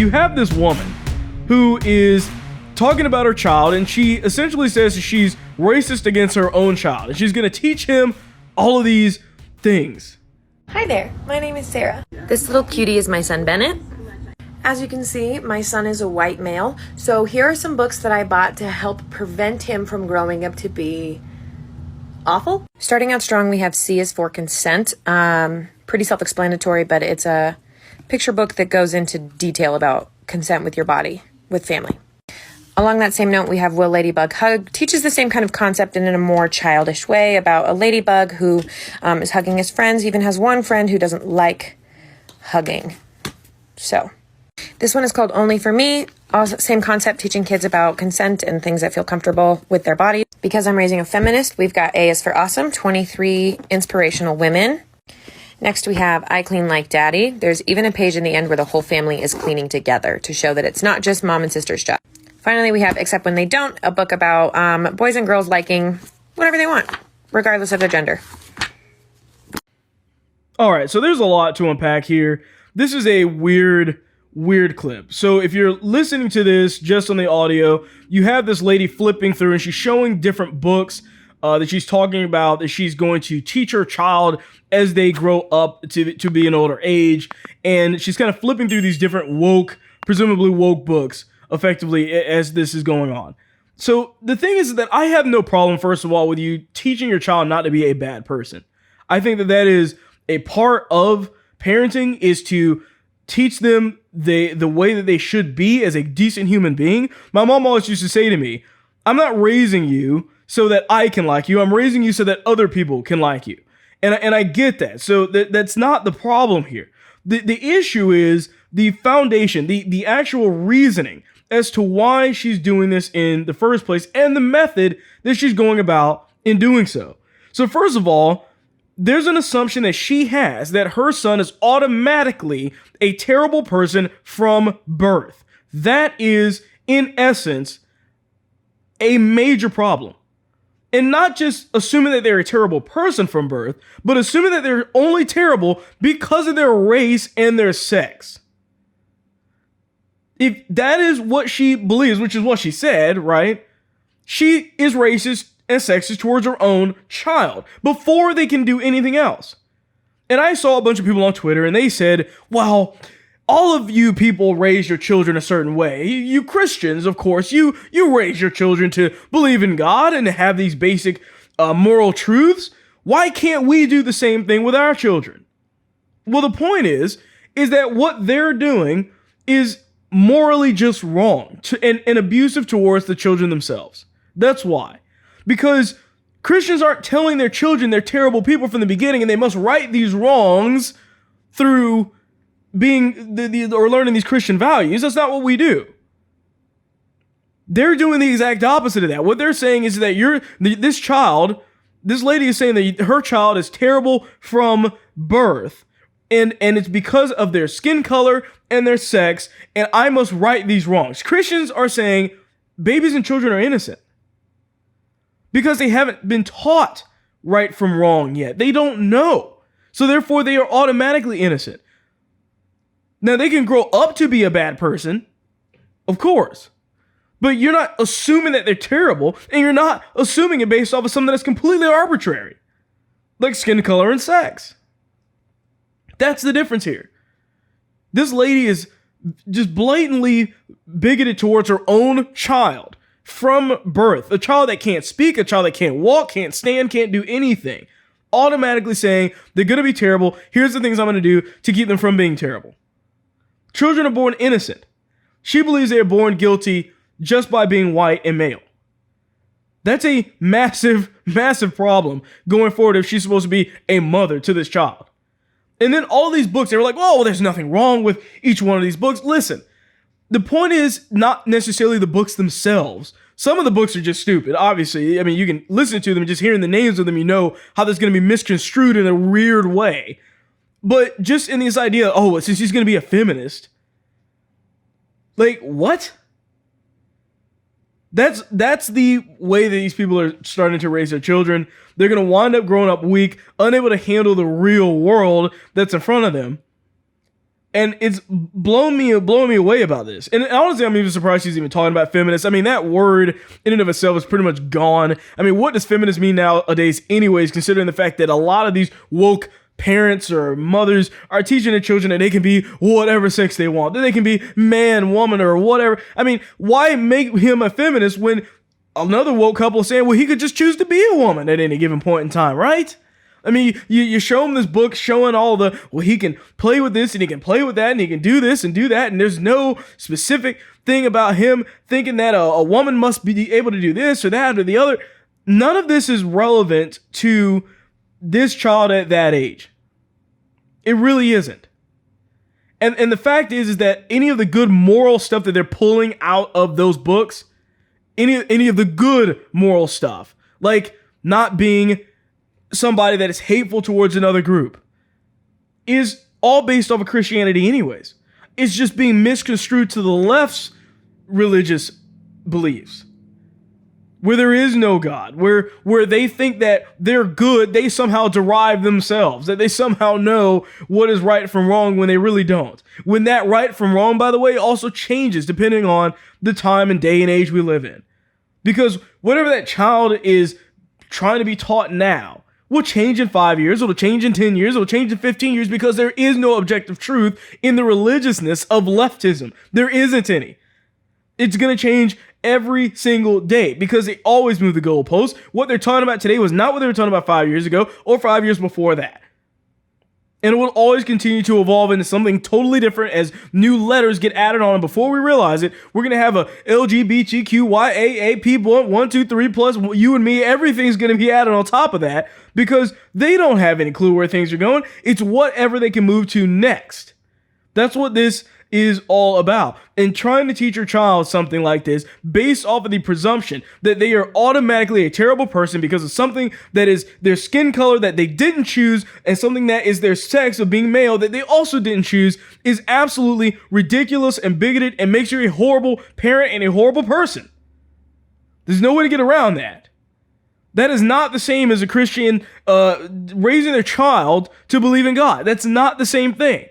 you have this woman who is talking about her child, and she essentially says she's racist against her own child, and she's going to teach him all of these things. Hi there, my name is Sarah. This little cutie is my son Bennett. As you can see, my son is a white male, so here are some books that I bought to help prevent him from growing up to be awful. Starting out strong, we have C is for Consent. Pretty self-explanatory, but it's a picture book that goes into detail about consent with your body, with family. Along that same note, we have Will Ladybug Hug. Teaches the same kind of concept in a more childish way about a ladybug who is hugging his friends, even has one friend who doesn't like hugging. So, this one is called Only for Me. Also, same concept, teaching kids about consent and things that feel comfortable with their body. Because I'm raising a feminist, we've got A is for Awesome, 23 inspirational women. Next, we have I Clean Like Daddy. There's even a page in the end where the whole family is cleaning together to show that it's not just mom and sister's job. Finally, we have Except When They Don't, a book about boys and girls liking whatever they want, regardless of their gender. All right, so there's a lot to unpack here. This is a weird clip. So if you're listening to this just on the audio, you have this lady flipping through and she's showing different books that she's talking about that she's going to teach her child as they grow up to be an older age. And she's kind of flipping through these different presumably woke books effectively as this is going on. So the thing is that I have no problem, first of all, with you teaching your child not to be a bad person. I think that is a part of parenting, is to teach them the way that they should be as a decent human being. My mom always used to say to me, I'm not raising you so that I can like you. I'm raising you so that other people can like you. And I get that. So that's not the problem here. The issue is the foundation, the actual reasoning as to why she's doing this in the first place and the method that she's going about in doing so. So first of all, there's an assumption that she has that her son is automatically a terrible person from birth. That is, in essence, a major problem. And not just assuming that they're a terrible person from birth, but assuming that they're only terrible because of their race and their sex. If that is what she believes, which is what she said, right? She is racist and sexist towards her own child before they can do anything else. And I saw a bunch of people on Twitter and they said, well, all of you people raise your children a certain way. You Christians, of course, you raise your children to believe in God and to have these basic moral truths. Why can't we do the same thing with our children? Well, the point is that what they're doing is morally just wrong and abusive towards the children themselves. That's why. Because Christians aren't telling their children they're terrible people from the beginning and they must right these wrongs through being or learning these Christian values. That's not what we do. They're doing the exact opposite of that. What they're saying is that this lady is saying that her child is terrible from birth. And it's because of their skin color and their sex, and I must right these wrongs. Christians are saying babies and children are innocent because they haven't been taught right from wrong yet. They don't know. So therefore, they are automatically innocent. Now, they can grow up to be a bad person, of course, but you're not assuming that they're terrible, and you're not assuming it based off of something that's completely arbitrary, like skin color and sex. That's the difference here. This lady is just blatantly bigoted towards her own child from birth. A child that can't speak, a child that can't walk, can't stand, can't do anything. Automatically saying they're going to be terrible. Here's the things I'm going to do to keep them from being terrible. Children are born innocent. She believes they are born guilty just by being white and male. That's a massive, massive problem going forward if she's supposed to be a mother to this child. And then all these books, they were like, oh, well, there's nothing wrong with each one of these books. Listen, the point is not necessarily the books themselves. Some of the books are just stupid, obviously. I mean, you can listen to them, just hearing the names of them, you know how that's going to be misconstrued in a weird way. But just in this idea, oh, since she's going to be a feminist, like, what? That's the way that these people are starting to raise their children. They're going to wind up growing up weak, unable to handle the real world that's in front of them. And it's blowing me away about this. And honestly, I'm even surprised she's even talking about feminists. I mean, that word in and of itself is pretty much gone. I mean, what does feminist mean nowadays anyways, considering the fact that a lot of these woke parents or mothers are teaching their children that they can be whatever sex they want, that they can be man, woman, or whatever. I mean, why make him a feminist when another woke couple is saying, well, he could just choose to be a woman at any given point in time, right? I mean, you show him this book showing all well, he can play with this and he can play with that and he can do this and do that. And there's no specific thing about him thinking that a woman must be able to do this or that or the other. None of this is relevant to this child at that age. It really isn't. And the fact is that any of the good moral stuff that they're pulling out of those books, any of the good moral stuff, like not being somebody that is hateful towards another group, is all based off of Christianity anyways. It's just being misconstrued to the left's religious beliefs, where there is no God, where they think that they're good, they somehow derive themselves, that they somehow know what is right from wrong when they really don't. When that right from wrong, by the way, also changes depending on the time and day and age we live in. Because whatever that child is trying to be taught now will change in 5 years, it'll change in 10 years, it'll change in 15 years, because there is no objective truth in the religiousness of leftism. There isn't any. It's going to change every single day because they always move the goalposts. What they're talking about today was not what they were talking about 5 years ago or 5 years before that. And it will always continue to evolve into something totally different as new letters get added on. And before we realize it, we're going to have a LGBTQYAAP 1, 2, 3 plus you and me. Everything's going to be added on top of that because they don't have any clue where things are going. It's whatever they can move to next. That's what this is all about. And trying to teach your child something like this based off of the presumption that they are automatically a terrible person because of something that is their skin color that they didn't choose and something that is their sex of being male that they also didn't choose is absolutely ridiculous and bigoted and makes you a horrible parent and a horrible person. There's no way to get around that. That is not the same as a Christian raising their child to believe in God. That's not the same thing.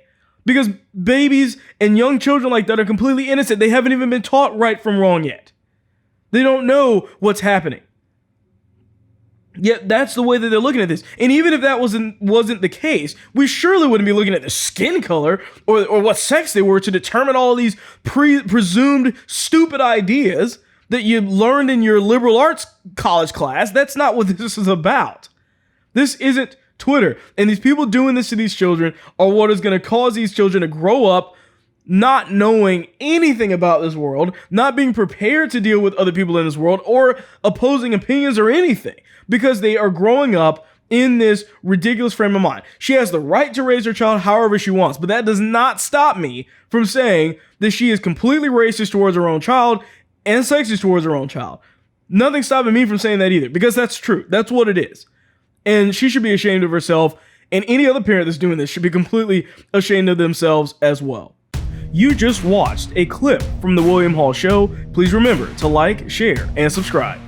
Because babies and young children like that are completely innocent. They haven't even been taught right from wrong yet. They don't know what's happening. Yet that's the way that they're looking at this. And even if that wasn't the case, we surely wouldn't be looking at the skin color or what sex they were to determine all these presumed stupid ideas that you learned in your liberal arts college class. That's not what this is about. This isn't Twitter. And these people doing this to these children are what is going to cause these children to grow up not knowing anything about this world, not being prepared to deal with other people in this world or opposing opinions or anything, because they are growing up in this ridiculous frame of mind. She has the right to raise her child however she wants, but that does not stop me from saying that she is completely racist towards her own child and sexist towards her own child. Nothing's stopping me from saying that either, because that's true. That's what it is. And she should be ashamed of herself, and any other parent that's doing this should be completely ashamed of themselves as well. You just watched a clip from The William Hall Show. Please remember to like, share, and subscribe.